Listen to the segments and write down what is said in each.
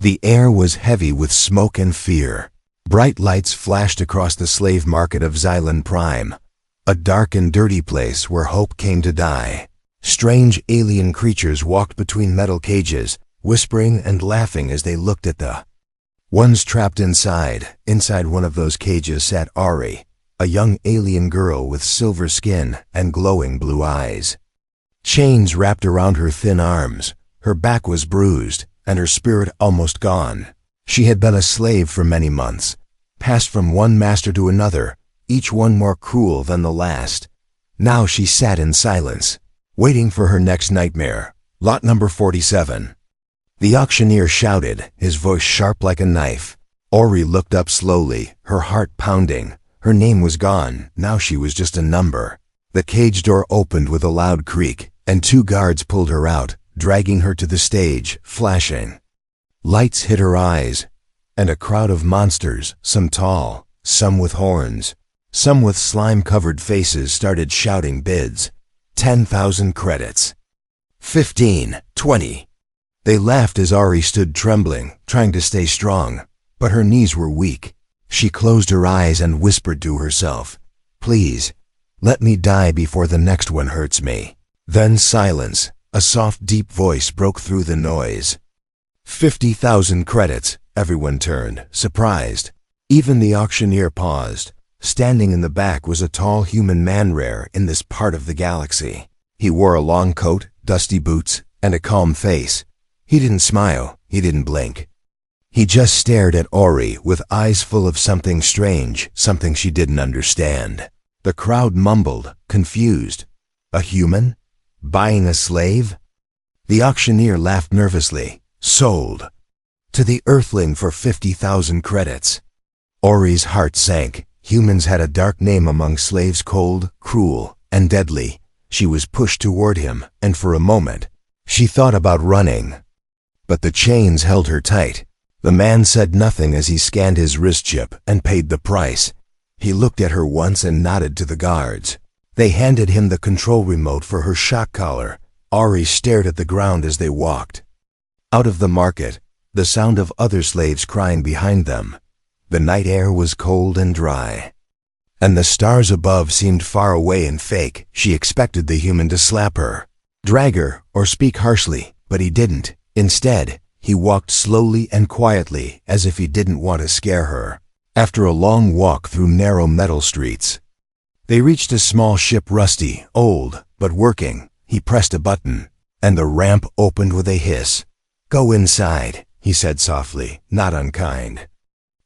The air was heavy with smoke and fear. Bright lights flashed across the slave market of Xylan Prime, a dark and dirty place where hope came to die. Strange alien creatures walked between metal cages, whispering and laughing as they looked at the ones trapped inside. Inside one of those cages sat Ari, a young alien girl with silver skin and glowing blue eyes. Chains wrapped around her thin arms, her back was bruised, and her spirit almost gone. She had been a slave for many months, passed from one master to another, each one more cruel than the last. Now she sat in silence, waiting for her next nightmare. Lot number 47. The auctioneer shouted, his voice sharp like a knife. Ori looked up slowly, her heart pounding. Her name was gone, now she was just a number. The cage door opened with a loud creak, and 2 guards pulled her out, dragging her to the stage, flashing. Lights hit her eyes, and a crowd of monsters, some tall, some with horns, some with slime-covered faces, started shouting bids. 10,000 credits. 15, 20. They laughed as Ari stood trembling, trying to stay strong, but her knees were weak. She closed her eyes and whispered to herself, "Please, let me die before the next one hurts me." Then silence. A soft, deep voice broke through the noise. 50,000 credits. Everyone turned, surprised. Even the auctioneer paused. Standing in the back was a tall human man, rare in this part of the galaxy. He wore a long coat, dusty boots, and a calm face. He didn't smile, he didn't blink. He just stared at Ori with eyes full of something strange, something she didn't understand. The crowd mumbled, confused. A human? Buying a slave? The auctioneer laughed nervously. Sold. To the Earthling for 50,000 credits. Ori's heart sank. Humans had a dark name among slaves, cold, cruel, and deadly. She was pushed toward him, and for a moment, she thought about running. But the chains held her tight. The man said nothing as he scanned his wrist chip and paid the price. He looked at her once and nodded to the guards. They handed him the control remote for her shock collar. Ari stared at the ground as they walked. Out of the market, the sound of other slaves crying behind them. The night air was cold and dry, and the stars above seemed far away and fake. She expected the human to slap her, drag her, or speak harshly, but he didn't. Instead, he walked slowly and quietly, as if he didn't want to scare her. After a long walk through narrow metal streets, they reached a small ship, rusty, old, but working. He pressed a button, and the ramp opened with a hiss. "Go inside," he said softly, not unkind.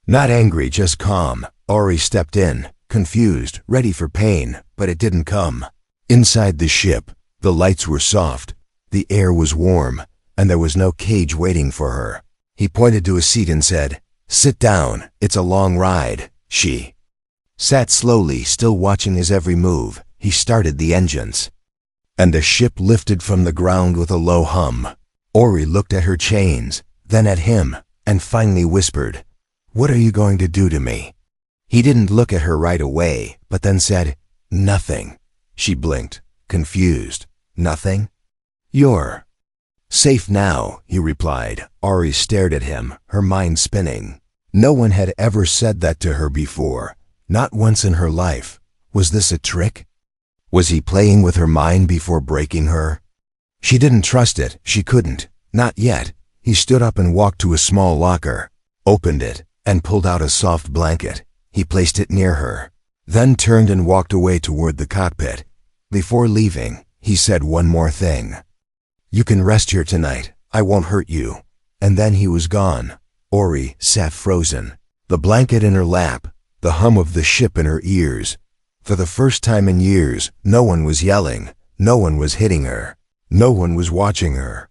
Not angry, just calm. Ori stepped in, confused, ready for pain, but it didn't come. Inside the ship, the lights were soft, the air was warm, and there was no cage waiting for her. He pointed to a seat and said, "Sit down, it's a long ride." She sat slowly, still watching his every move. He started the engines, and the ship lifted from the ground with a low hum. Ori looked at her chains, then at him, and finally whispered, "What are you going to do to me?" He didn't look at her right away, but then said, "Nothing." She blinked, confused. "Nothing? You're safe now," he replied. Ari stared at him, her mind spinning. No one had ever said that to her before, not once in her life. Was this a trick? Was he playing with her mind before breaking her? She didn't trust it, she couldn't, not yet. He stood up and walked to a small locker, opened it, and pulled out a soft blanket. He placed it near her, then turned and walked away toward the cockpit. Before leaving, he said one more thing. "You can rest here tonight, I won't hurt you." And then he was gone. Ori sat frozen, the blanket in her lap, the hum of the ship in her ears. For the first time in years, no one was yelling, no one was hitting her, no one was watching her.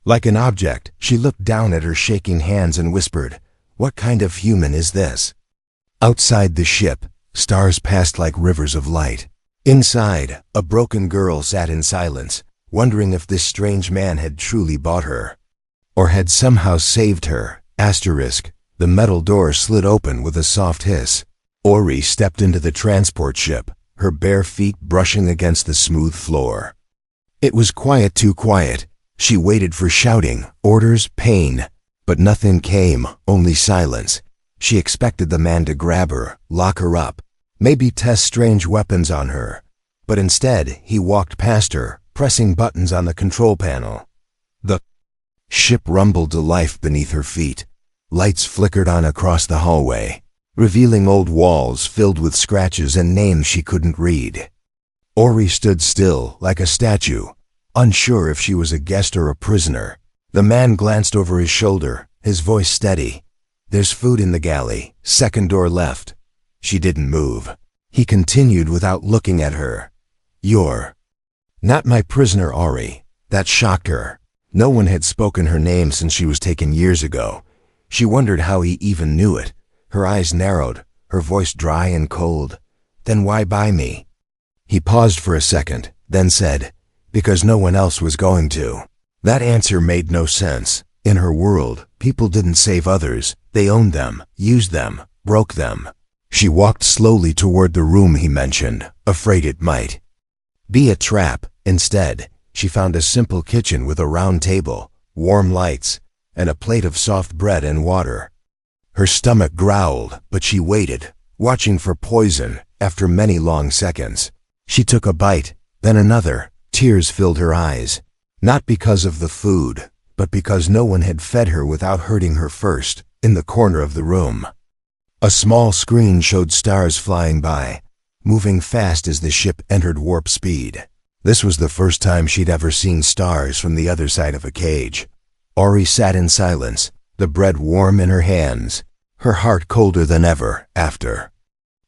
Like an object, she looked down at her shaking hands and whispered, "What kind of human is this?" Outside the ship, stars passed like rivers of light. Inside, a broken girl sat in silence, wondering if this strange man had truly bought her, or had somehow saved her. Asterisk. The metal door slid open with a soft hiss. Ori stepped into the transport ship, her bare feet brushing against the smooth floor. It was quiet, too quiet. She waited for shouting, orders, pain. But nothing came, only silence. She expected the man to grab her, lock her up, maybe test strange weapons on her. But instead, he walked past her, pressing buttons on the control panel. The ship rumbled to life beneath her feet. Lights flickered on across the hallway, revealing old walls filled with scratches and names she couldn't read. Ori stood still, like a statue, unsure if she was a guest or a prisoner. The man glanced over his shoulder, his voice steady. "There's food in the galley, second door left." She didn't move. He continued without looking at her. "You're not my prisoner, Ori." That shocked her. No one had spoken her name since she was taken years ago. She wondered how he even knew it. Her eyes narrowed, her voice dry and cold. "Then why buy me?" He paused for a second, then said, "Because no one else was going to." That answer made no sense. In her world, people didn't save others. They owned them, used them, broke them. She walked slowly toward the room he mentioned, afraid it might be a trap. Instead, she found a simple kitchen with a round table, warm lights, and a plate of soft bread and water. Her stomach growled, but she waited, watching for poison. After many long seconds, she took a bite, then another. Tears filled her eyes. Not because of the food, but because no one had fed her without hurting her first. In the corner of the room, a small screen showed stars flying by, moving fast as the ship entered warp speed. This was the first time she'd ever seen stars from the other side of a cage. Ori sat in silence, the bread warm in her hands, her heart colder than ever. After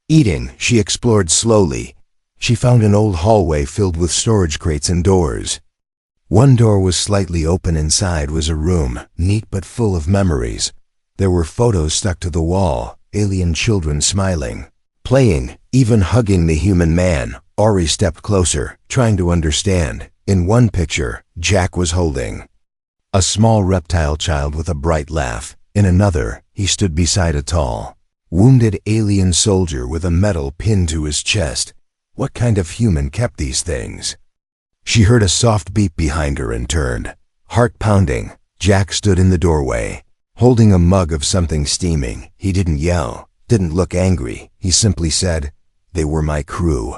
eating, she explored slowly. She found an old hallway filled with storage crates and doors. One door was slightly open. Inside was a room, neat but full of memories. There were photos stuck to the wall, alien children smiling, playing, even hugging the human man. Ori stepped closer, trying to understand. In one picture, Jack was holding a small reptile child with a bright laugh. In another, he stood beside a tall, wounded alien soldier with a medal pinned to his chest. What kind of human kept these things? She heard a soft beep behind her and turned, heart pounding. Jack stood in the doorway, holding a mug of something steaming. He didn't yell, didn't look angry. He simply said, "They were my crew.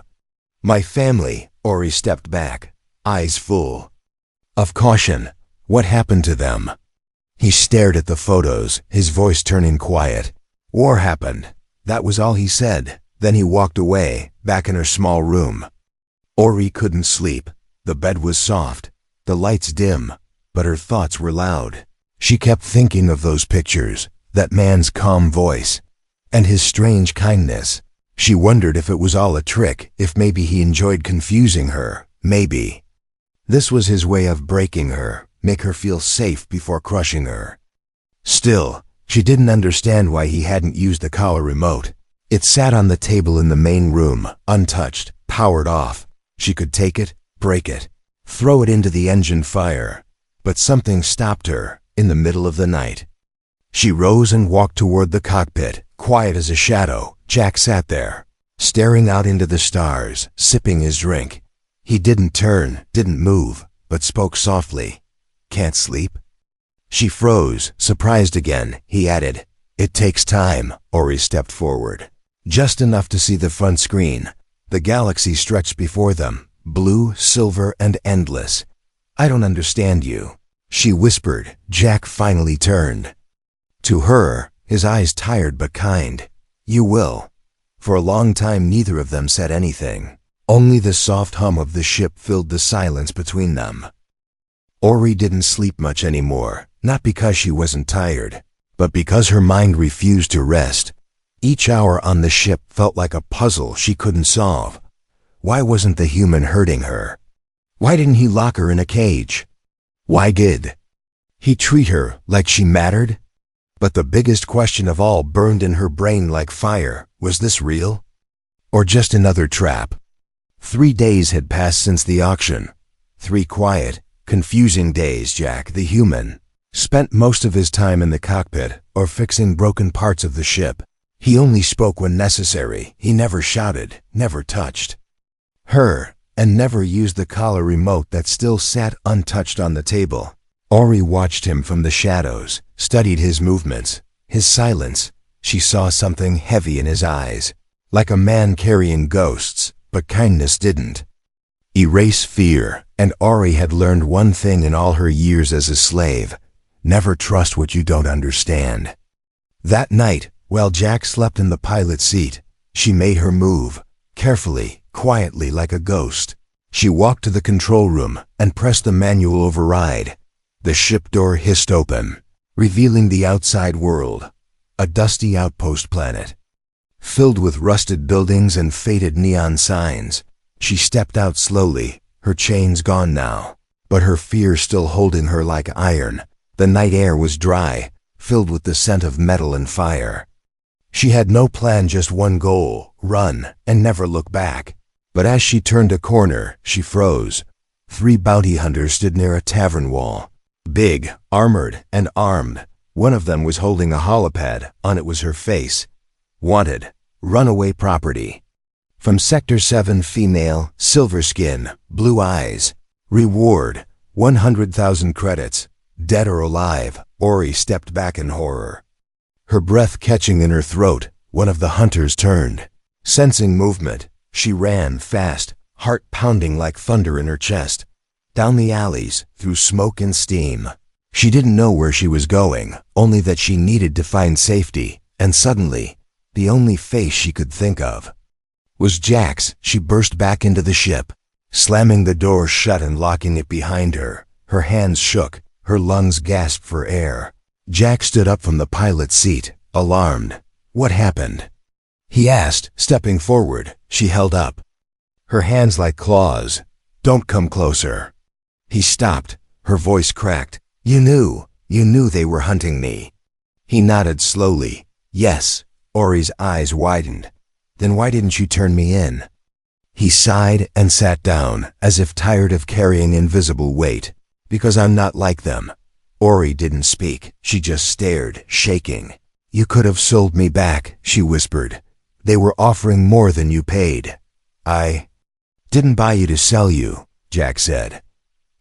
My family." Ori stepped back, eyes full of caution. What happened to them? He stared at the photos, his voice turning quiet. "War happened." That was all he said. Then he walked away, back in her small room. Ori couldn't sleep. The bed was soft, the lights dim, but her thoughts were loud. She kept thinking of those pictures, that man's calm voice, and his strange kindness. She wondered if it was all a trick, if maybe he enjoyed confusing her. Maybe this was his way of breaking her, make her feel safe before crushing her. Still, she didn't understand why he hadn't used the collar remote. It sat on the table in the main room, untouched, powered off. She could take it, break it, throw it into the engine fire. But something stopped her in the middle of the night. She rose and walked toward the cockpit, quiet as a shadow. Jack sat there, staring out into the stars, sipping his drink. He didn't turn, didn't move, but spoke softly. "Can't sleep?" She froze, surprised again. He added, "It takes time." Ori stepped forward, just enough to see the front screen. The galaxy stretched before them, blue, silver, and endless. "I don't understand you," she whispered. Jack finally turned to her, his eyes tired but kind. "You will." For a long time neither of them said anything. Only the soft hum of the ship filled the silence between them. Ori didn't sleep much anymore, not because she wasn't tired, but because her mind refused to rest. Each hour on the ship felt like a puzzle she couldn't solve. Why wasn't the human hurting her? Why didn't he lock her in a cage? Why did he treat her like she mattered? But the biggest question of all burned in her brain like fire. Was this real? Or just another trap? 3 days had passed since the auction. 3 quiet, confusing days. Jack, the human, spent most of his time in the cockpit or fixing broken parts of the ship. He only spoke when necessary. He never shouted, never touched her, and never used the collar remote that still sat untouched on the table. Ori watched him from the shadows, studied his movements, his silence. She saw something heavy in his eyes, like a man carrying ghosts, but kindness didn't erase fear, and Ori had learned one thing in all her years as a slave: never trust what you don't understand. That night, while Jack slept in the pilot seat, she made her move, carefully, quietly, like a ghost. She walked to the control room and pressed the manual override. The ship door hissed open, revealing the outside world, a dusty outpost planet, filled with rusted buildings and faded neon signs. She stepped out slowly, her chains gone now, but her fear still holding her like iron. The night air was dry, filled with the scent of metal and fire. She had no plan, just one goal: run and never look back. But as she turned a corner, she froze. 3 bounty hunters stood near a tavern wall, big, armored, and armed. One of them was holding a holopad. On it was her face. Wanted, runaway property. From Sector 7, female, silver skin, blue eyes. Reward, 100,000 credits. Dead or alive, Ori stepped back in horror, her breath catching in her throat. One of the hunters turned. Sensing movement, she ran fast, heart pounding like thunder in her chest. Down the alleys, through smoke and steam. She didn't know where she was going, only that she needed to find safety. And suddenly, the only face she could think of was Jack's. She burst back into the ship, slamming the door shut and locking it behind her. Her hands shook, her lungs gasped for air. Jack stood up from the pilot's seat, alarmed. "What happened?" he asked, stepping forward. She held up her hands like claws. "Don't come closer." He stopped, her voice cracked. You knew they were hunting me." He nodded slowly. "Yes." Ori's eyes widened. "Then why didn't you turn me in?" He sighed and sat down, as if tired of carrying invisible weight. "Because I'm not like them." Ori didn't speak. She just stared, shaking. "You could have sold me back," she whispered. "They were offering more than you paid." "I didn't buy you to sell you," Jack said.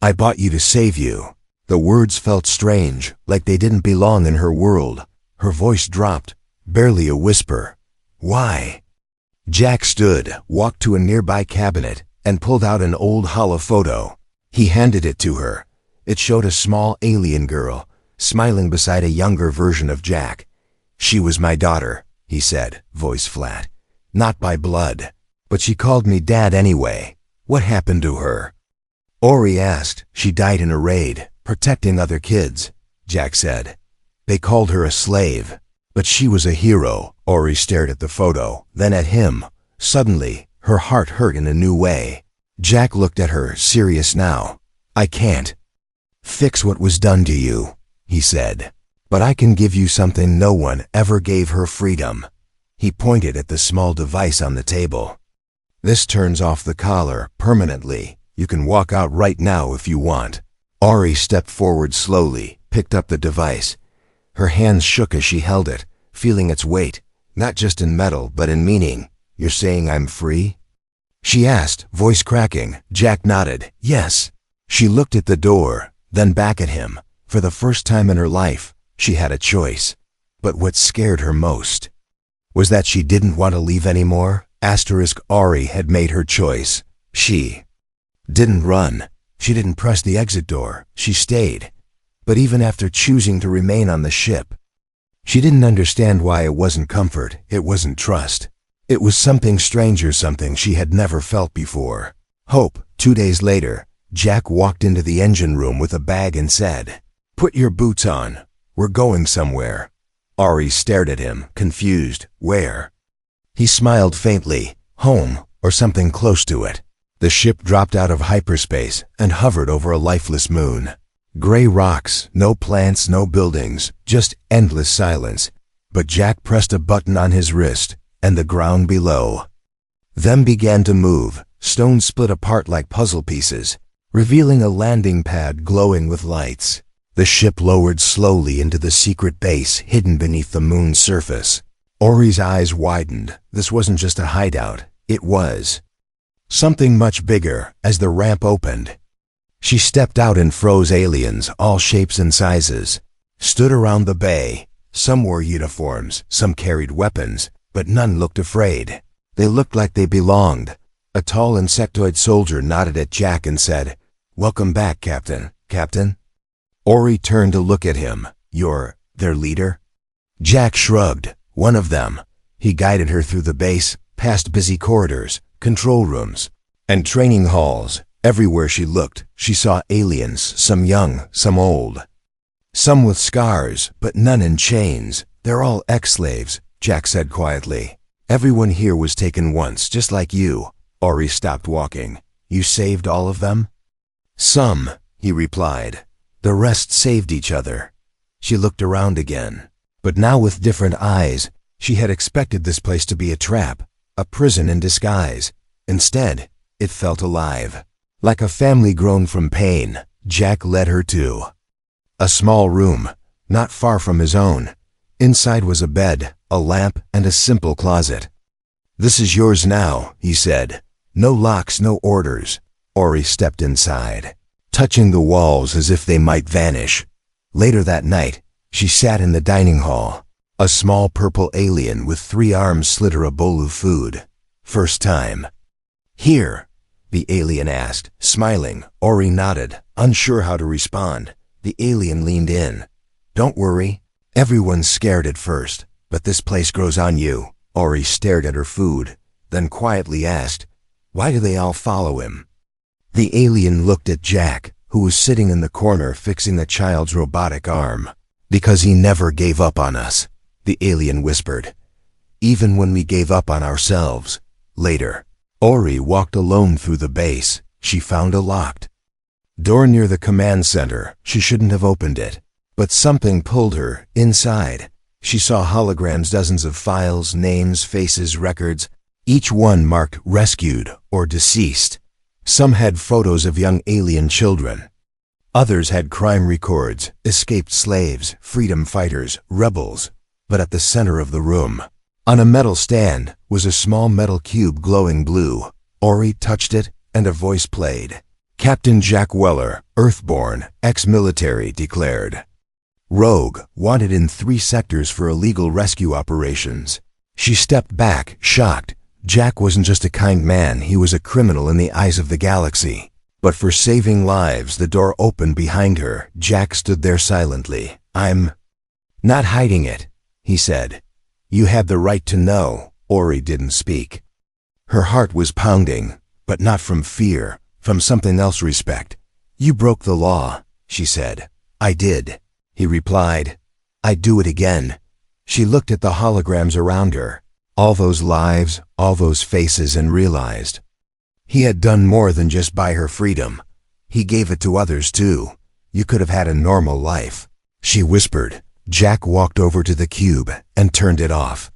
"I bought you to save you." The words felt strange, like they didn't belong in her world. Her voice dropped, barely a whisper. "Why?" Jack stood, walked to a nearby cabinet, and pulled out an old hollow photo. He handed it to her. It showed a small alien girl, smiling beside a younger version of Jack. "She was my daughter," he said, voice flat. "Not by blood. But she called me Dad anyway. What happened to her?" Ori asked. "She died in a raid, protecting other kids," Jack said. "They called her a slave. But she was a hero." Ori stared at the photo, then at him. Suddenly, her heart hurt in a new way. Jack looked at her, serious now. "I can't fix what was done to you," he said. "But I can give you something no one ever gave her: freedom." He pointed at the small device on the table. "This turns off the collar permanently. You can walk out right now if you want." Ori stepped forward slowly, picked up the device. Her hands shook as she held it, feeling its weight, not just in metal, but in meaning. "You're saying I'm free?" she asked, voice cracking. Jack nodded. "Yes." She looked at the door, then back at him. For the first time in her life, she had a choice. But what scared her most was that she didn't want to leave anymore. Ori had made her choice. She didn't run. She didn't press the exit door. She stayed. But even after choosing to remain on the ship, she didn't understand why. It wasn't comfort. It wasn't trust. It was something stranger, something she had never felt before. Hope. 2 days later, Jack walked into the engine room with a bag and said, "Put your boots on. We're going somewhere." Ori stared at him, confused. "Where?" He smiled faintly. "Home, or something close to it." The ship dropped out of hyperspace and hovered over a lifeless moon. Gray rocks, no plants, no buildings, just endless silence. But Jack pressed a button on his wrist, and the ground below them began to move. Stones split apart like puzzle pieces, revealing a landing pad glowing with lights. The ship lowered slowly into the secret base hidden beneath the moon's surface. Ori's eyes widened. This wasn't just a hideout. It was something much bigger. As the ramp opened, She stepped out and froze aliens, all shapes and sizes, stood around the bay. Some wore uniforms, some carried weapons, but none looked afraid. They looked like they belonged. A tall insectoid soldier nodded at Jack and said, "Welcome back, Captain." "Captain?" Ori turned to look at him. "You're their leader?" Jack shrugged. "One of them." He guided her through the base, past busy corridors, control rooms, and training halls. Everywhere she looked, she saw aliens, some young, some old. Some with scars, but none in chains. "They're all ex-slaves," Jack said quietly. "Everyone here was taken once, just like you." Ori stopped walking. "You saved all of them?" "Some," he replied. "The rest saved each other." She looked around again, but now with different eyes. She had expected this place to be a trap, a prison in disguise. Instead, it felt alive. Like a family grown from pain, Jack led her to a small room, not far from his own. Inside was a bed, a lamp, and a simple closet. "This is yours now," he said. "No locks, no orders." Ori stepped inside, touching the walls as if they might vanish. Later that night, she sat in the dining hall. A small purple alien with 3 arms slid her a bowl of food. "First time." "Here?" the alien asked, smiling. Ori nodded, unsure how to respond. The alien leaned in. "Don't worry. Everyone's scared at first, but this place grows on you." Ori stared at her food, then quietly asked, "Why do they all follow him?" The alien looked at Jack, who was sitting in the corner fixing the child's robotic arm. "Because he never gave up on us," the alien whispered. "Even when we gave up on ourselves." Later, Ori walked alone through the base. She found a locked door near the command center. She shouldn't have opened it, but something pulled her inside. She saw holograms, dozens of files, names, faces, records, each one marked rescued or deceased. Some had photos of young alien children. Others had crime records, escaped slaves, freedom fighters, rebels. But at the center of the room, on a metal stand, was a small metal cube glowing blue. Ori touched it, and a voice played. Captain Jack Weller, Earthborn, ex-military, declared. Rogue, wanted in 3 sectors for illegal rescue operations. She stepped back, shocked. Jack wasn't just a kind man, he was a criminal in the eyes of the galaxy. But for saving lives, the door opened behind her. Jack stood there silently. "I'm not hiding it," he said. "You had the right to know." Ori didn't speak. Her heart was pounding, but not from fear, from something else, respect. "You broke the law," she said. "I did," he replied. "I'd do it again." She looked at the holograms around her, all those lives, all those faces, and realized he had done more than just buy her freedom. He gave it to others too. "You could have had a normal life," she whispered. Jack walked over to the cube and turned it off.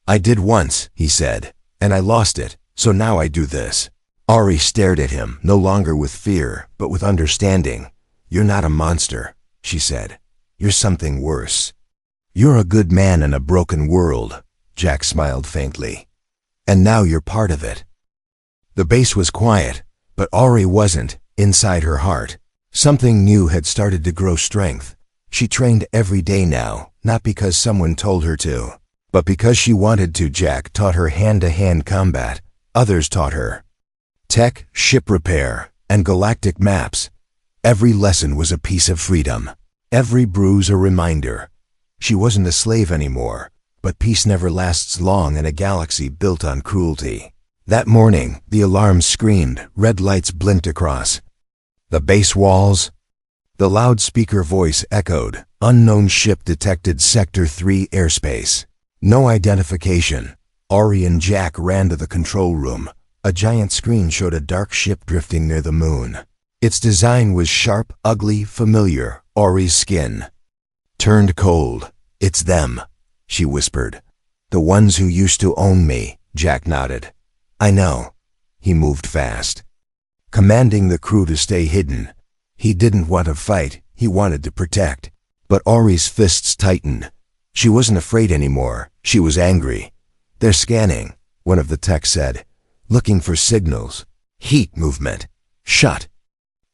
"I did once," he said, "and I lost it, so now I do this." Ori stared at him, no longer with fear, but with understanding. "You're not a monster," she said. "You're something worse. You're a good man in a broken world." Jack smiled faintly. "And now you're part of it." The base was quiet, but Ori wasn't. Inside her heart, something new had started to grow strength. She trained every day now, not because someone told her to, but because she wanted to. Jack taught her hand-to-hand combat. Others taught her tech, ship repair, and galactic maps. Every lesson was a piece of freedom. Every bruise a reminder. She wasn't a slave anymore, but peace never lasts long in a galaxy built on cruelty. That morning, the alarm screamed, red lights blinked across the base walls. The loudspeaker voice echoed, "Unknown ship detected Sector 3 airspace." No identification. Ori and Jack ran to the control room. A giant screen showed a dark ship drifting near the moon. Its design was sharp, ugly, familiar. Ori's skin turned cold. "It's them," she whispered. "The ones who used to own me." Jack nodded. "I know." He moved fast, commanding the crew to stay hidden. He didn't want to fight, he wanted to protect. But Ori's fists tightened. She wasn't afraid anymore, she was angry. "They're scanning," one of the techs said, "looking for signals. Heat movement. Shut."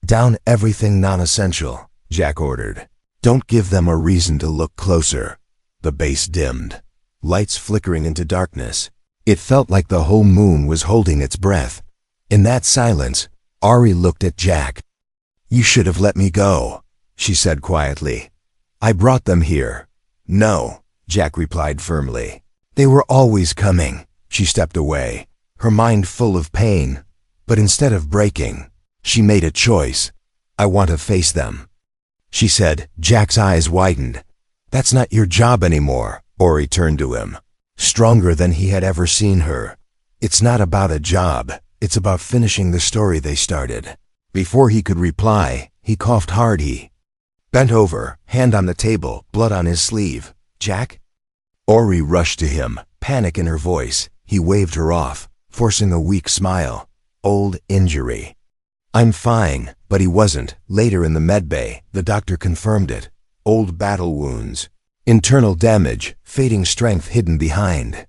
Down everything non-essential, Jack ordered. Don't give them a reason to look closer. The base dimmed, lights flickering into darkness. It felt like the whole moon was holding its breath. In that silence, Ari looked at Jack. "You should have let me go," she said quietly. "I brought them here." "No," Jack replied firmly. "They were always coming." She stepped away, her mind full of pain. But instead of breaking, she made a choice. "I want to face them," she said. Jack's eyes widened. "That's not your job anymore," Ori turned to him, stronger than he had ever seen her. "It's not about a job. It's about finishing the story they started." Before he could reply, he coughed hard. He bent over, hand on the table, blood on his sleeve. "Jack?" Ori rushed to him, panic in her voice. He waved her off, forcing a weak smile. "Old injury." "I'm fine," but he wasn't. Later in the medbay, the doctor confirmed it. Old battle wounds. Internal damage, fading strength hidden behind.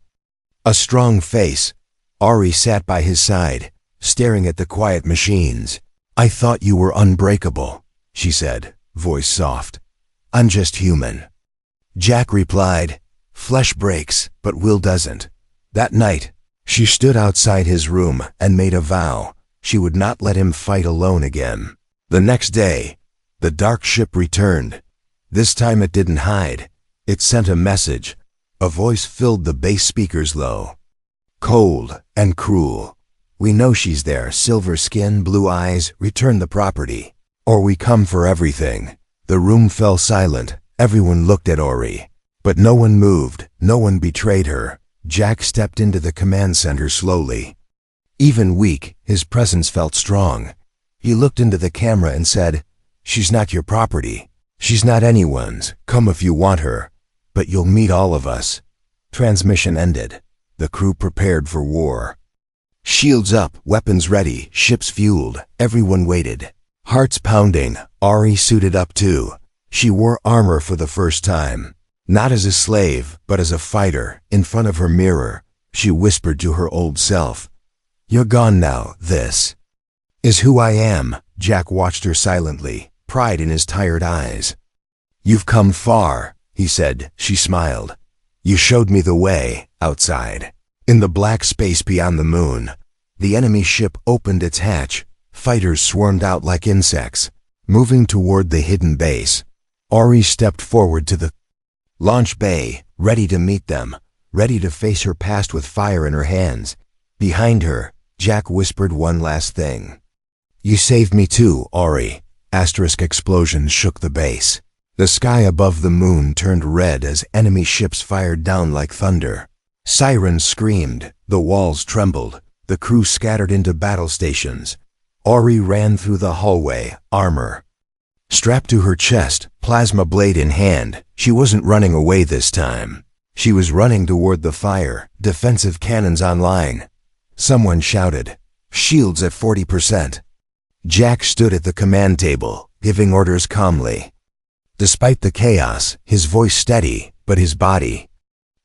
A strong face. Ari sat by his side, staring at the quiet machines. "I thought you were unbreakable," she said, voice soft. "I'm just human." Jack replied, "Flesh breaks, but will doesn't." That night, she stood outside his room and made a vow. She would not let him fight alone again. The next day, the dark ship returned. This time it didn't hide. It sent a message. A voice filled the base speakers low. Cold and cruel. "We know she's there, silver skin, blue eyes, return the property, or we come for everything." The room fell silent. Everyone looked at Ori. But no one moved, no one betrayed her. Jack stepped into the command center slowly. Even weak, his presence felt strong. He looked into the camera and said, "She's not your property. She's not anyone's. Come if you want her. But you'll meet all of us." Transmission ended. The crew prepared for war. Shields up, weapons ready, ships fueled. Everyone waited. Hearts pounding. Ari suited up too. She wore armor for the first time. Not as a slave, but as a fighter. In front of her mirror, she whispered to her old self, "You're gone now. This is who I am." Jack watched her silently, pride in his tired eyes. "You've come far," he said. She smiled. "You showed me the way." Outside, in the black space beyond the moon, the enemy ship opened its hatch. Fighters swarmed out like insects, moving toward the hidden base. Ori stepped forward to the launch bay, ready to meet them, ready to face her past with fire in her hands. Behind her, Jack whispered one last thing. "You saved me too, Ori." Asterisk explosions shook the base. The sky above the moon turned red as enemy ships fired down like thunder. Sirens screamed, the walls trembled, the crew scattered into battle stations. Ori ran through the hallway, armor strapped to her chest, plasma blade in hand. She wasn't running away this time. She was running toward the fire, defensive cannons online. Someone shouted, "Shields at 40%. Jack stood at the command table, giving orders calmly. Despite the chaos, his voice steady, but his body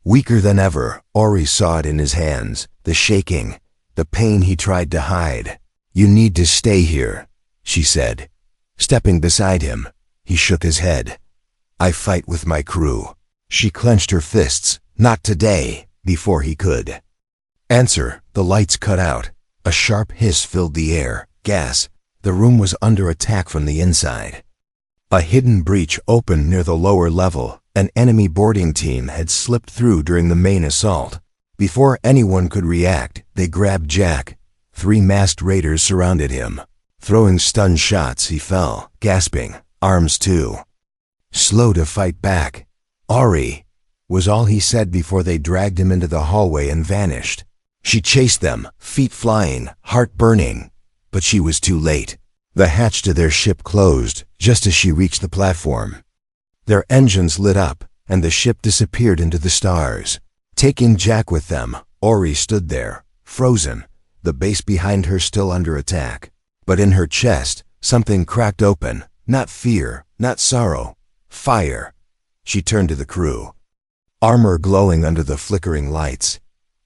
weaker than ever. Ori saw it in his hands, the shaking, the pain he tried to hide. "You need to stay here," she said. Stepping beside him, he shook his head. "I fight with my crew." She clenched her fists. "Not today," before he could answer. The lights cut out. A sharp hiss filled the air. Gas. The room was under attack from the inside. A hidden breach opened near the lower level. An enemy boarding team had slipped through during the main assault. Before anyone could react, they grabbed Jack. 3 masked raiders surrounded him. Throwing stun shots, he fell, gasping, arms too. Slow to fight back. "Ori," was all he said before they dragged him into the hallway and vanished. She chased them, feet flying, heart burning. But she was too late. The hatch to their ship closed just as she reached the platform. Their engines lit up, and the ship disappeared into the stars. Taking Jack with them, Ori stood there, frozen, the base behind her still under attack. But in her chest, something cracked open. Not fear, not sorrow. Fire. She turned to the crew, armor glowing under the flickering lights.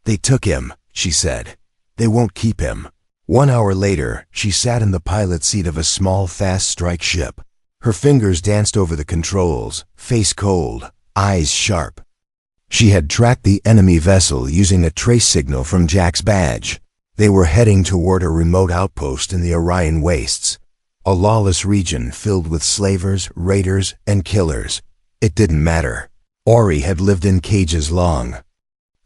"They took him," she said. "They won't keep him. 1 hour later, she sat in the pilot seat of a small, fast-strike ship. Her fingers danced over the controls, face cold, eyes sharp. She had tracked the enemy vessel using a trace signal from Jack's badge. They were heading toward a remote outpost in the Orion Wastes, a lawless region filled with slavers, raiders, and killers. It didn't matter. Ori had lived in cages long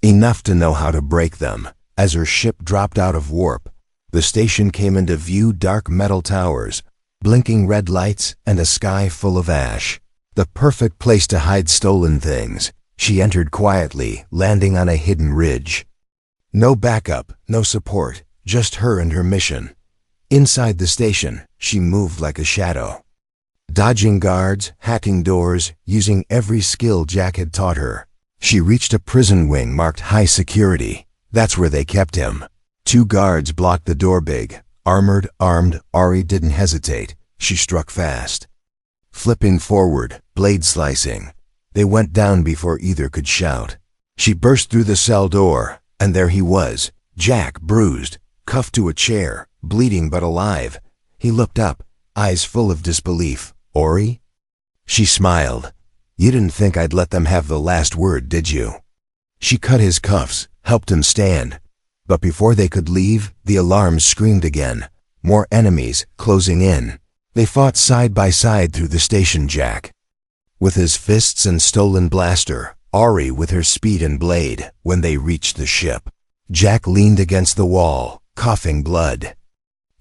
enough to know how to break them. As her ship dropped out of warp, the station came into view, dark metal towers, blinking red lights, and a sky full of ash. The perfect place to hide stolen things. She entered quietly, landing on a hidden ridge. No backup, no support, just her and her mission. Inside the station, she moved like a shadow, dodging guards, hacking doors, using every skill Jack had taught her. She reached a prison wing marked high security. That's where they kept him. 2 guards blocked the door, big, armored, armed. Ori didn't hesitate. She struck fast, flipping forward, blade slicing. They went down before either could shout. She burst through the cell door, and there he was, Jack, bruised, cuffed to a chair, bleeding but alive. He looked up, eyes full of disbelief. Ori? She smiled. You didn't think I'd let them have the last word, did you? She cut his cuffs, helped him stand. But before they could leave, the alarm screamed again. More enemies, closing in. They fought side by side through the station, Jack with his fists and stolen blaster, Ori with her speed and blade. When they reached the ship, Jack leaned against the wall, coughing blood.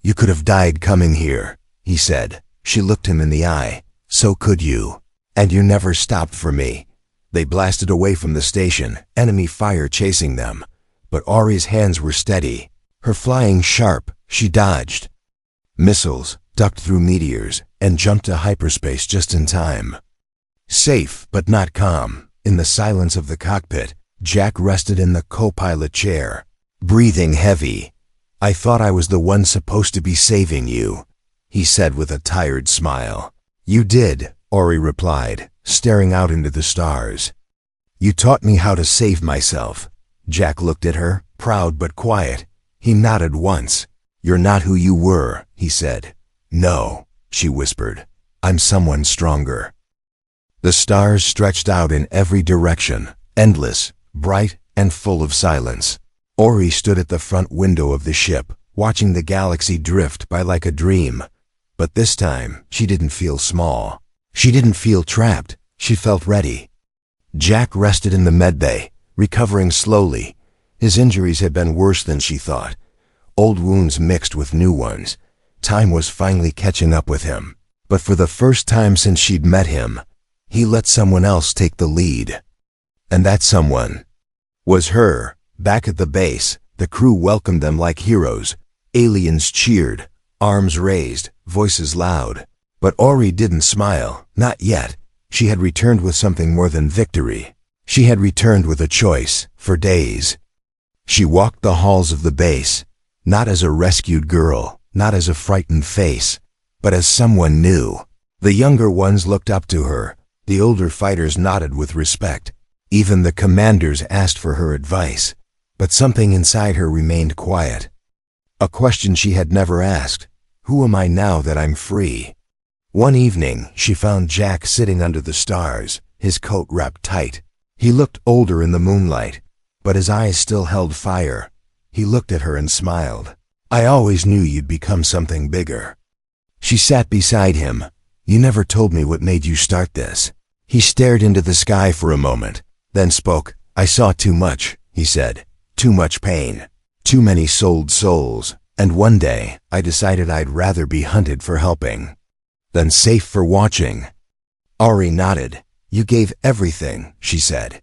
You could have died coming here, he said. She looked him in the eye. So could you. And you never stopped for me. They blasted away from the station, enemy fire chasing them. But Ori's hands were steady, her flying sharp. She dodged missiles, ducked through meteors, and jumped to hyperspace just in time. Safe, but not calm. In the silence of the cockpit, Jack rested in the co-pilot chair, breathing heavy. I thought I was the one supposed to be saving you, he said with a tired smile. You did, Ori replied, staring out into the stars. You taught me how to save myself. Jack looked at her, proud but quiet. He nodded once. You're not who you were, he said. No, she whispered. I'm someone stronger. The stars stretched out in every direction, endless, bright, and full of silence. Ori stood at the front window of the ship, watching the galaxy drift by like a dream. But this time, she didn't feel small. She didn't feel trapped. She felt ready. Jack rested in the medbay, recovering slowly. His injuries had been worse than she thought. Old wounds mixed with new ones. Time was finally catching up with him. But for the first time since she'd met him, he let someone else take the lead. And that someone was her. Back at the base, the crew welcomed them like heroes. Aliens cheered, arms raised, voices loud. But Ori didn't smile, not yet. She had returned with something more than victory. She had returned with a choice, for days. She walked the halls of the base, not as a rescued girl, not as a frightened face, but as someone new. The younger ones looked up to her. The older fighters nodded with respect. Even the commanders asked for her advice. But something inside her remained quiet. A question she had never asked. Who am I now that I'm free? One evening, she found Jack sitting under the stars, his coat wrapped tight. He looked older in the moonlight, but his eyes still held fire. He looked at her and smiled. I always knew you'd become something bigger. She sat beside him. You never told me what made you start this. He stared into the sky for a moment, then spoke. I saw too much, he said. Too much pain. Too many sold souls. And one day, I decided I'd rather be hunted for helping than safe for watching. Ori nodded. You gave everything, she said.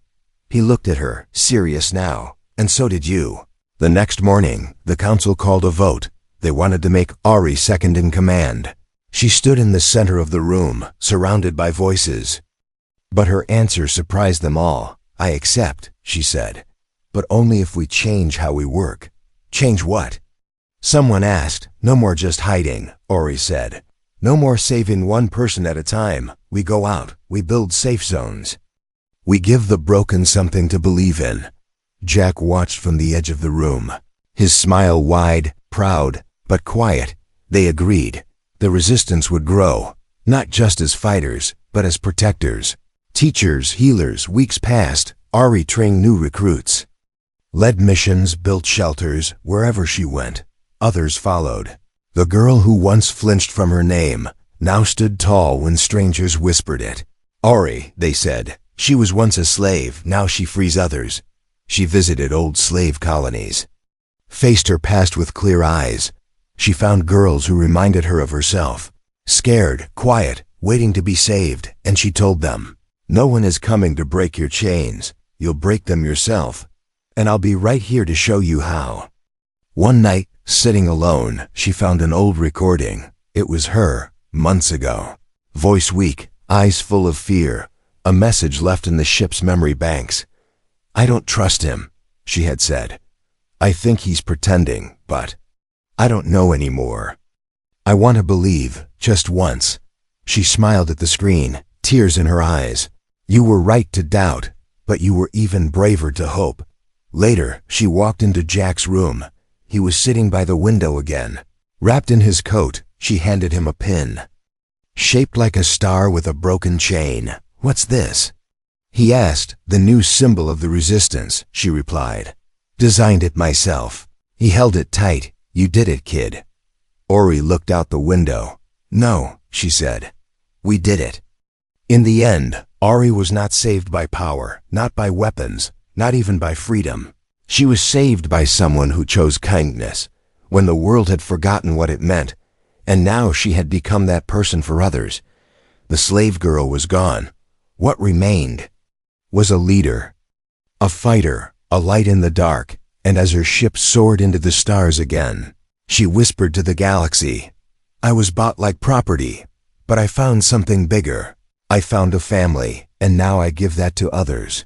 He looked at her, serious now. And so did you. The next morning, the council called a vote. They wanted to make Ori second in command. She stood in the center of the room, surrounded by voices. But her answer surprised them all. I accept, she said. But only if we change how we work. Change what? Someone asked. No more just hiding, Ori said. No more saving one person at a time. We go out. We build safe zones. We give the broken something to believe in. Jack watched from the edge of the room, his smile wide, proud. But quiet, they agreed. The resistance would grow, not just as fighters, but as protectors. Teachers, healers, weeks passed. Ari trained new recruits. Led missions, built shelters, wherever she went. Others followed. The girl who once flinched from her name now stood tall when strangers whispered it. Ari, they said. She was once a slave, now she frees others. She visited old slave colonies. Faced her past with clear eyes. She found girls who reminded her of herself. Scared, quiet, waiting to be saved, and she told them, "No one is coming to break your chains. You'll break them yourself. And I'll be right here to show you how." One night, sitting alone, she found an old recording. It was her, months ago. Voice weak, eyes full of fear, a message left in the ship's memory banks. "I don't trust him," she had said. "I think he's pretending, but I don't know anymore. I want to believe, just once." She smiled at the screen, tears in her eyes. "You were right to doubt, but you were even braver to hope." Later, she walked into Jack's room. He was sitting by the window again. Wrapped in his coat, she handed him a pin. "Shaped like a star with a broken chain. What's this?" He asked. "The new symbol of the resistance," she replied. "Designed it myself." He held it tight. "You did it, kid." Ori looked out the window. "No," she said. "We did it." In the end, Ori was not saved by power, not by weapons, not even by freedom. She was saved by someone who chose kindness, when the world had forgotten what it meant, and now she had become that person for others. The slave girl was gone. What remained was a leader, a fighter, a light in the dark, and as her ship soared into the stars again, she whispered to the galaxy, "I was bought like property, but I found something bigger. I found a family, and now I give that to others."